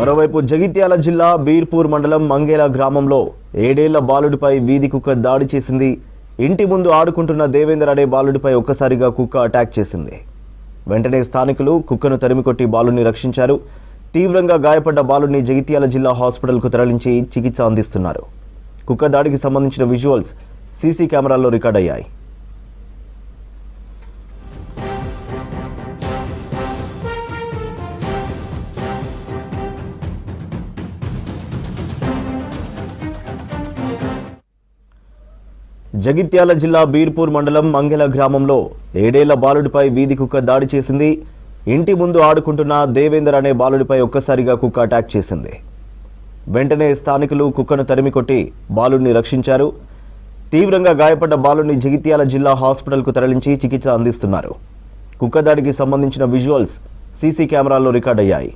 మరోవైపు జగిత్యాల జిల్లా బీర్పూర్ మండలం మంగేల గ్రామంలో 7 ఏళ్ల బాలుడిపై వీధి కుక్క దాడి చేసింది. ఇంటి ముందు ఆడుకుంటున్న దేవేందర్ అనే బాలుడిపై ఒక్కసారిగా కుక్క అటాక్ చేసింది. వెంటనే స్థానికులు కుక్కను తరిమికొట్టి బాలుడిని రక్షించారు. తీవ్రంగా గాయపడ్డ బాలుడిని జగిత్యాల జిల్లా హాస్పిటల్కు తరలించి చికిత్స అందిస్తున్నారు. కుక్క దాడికి సంబంధించిన విజువల్స్ సీసీ కెమెరాల్లో రికార్డ్ అయ్యాయి. జగిత్యాల జిల్లా బీర్పూర్ మండలం మంగెల గ్రామంలో 7 ఏళ్ల బాలుడిపై వీధి కుక్క దాడి చేసింది. ఇంటి ముందు ఆడుకుంటున్న దేవేందర్ అనే బాలుడిపై ఒక్కసారిగా కుక్క అటాక్ చేసింది. వెంటనే స్థానికులు కుక్కను తరిమికొట్టి బాలుడిని రక్షించారు. తీవ్రంగా గాయపడ్డ బాలుడిని జగిత్యాల జిల్లా హాస్పిటల్కు తరలించి చికిత్స అందిస్తున్నారు. కుక్క దాడికి సంబంధించిన విజువల్స్ సీసీ కెమెరాల్లో రికార్డ్ అయ్యాయి.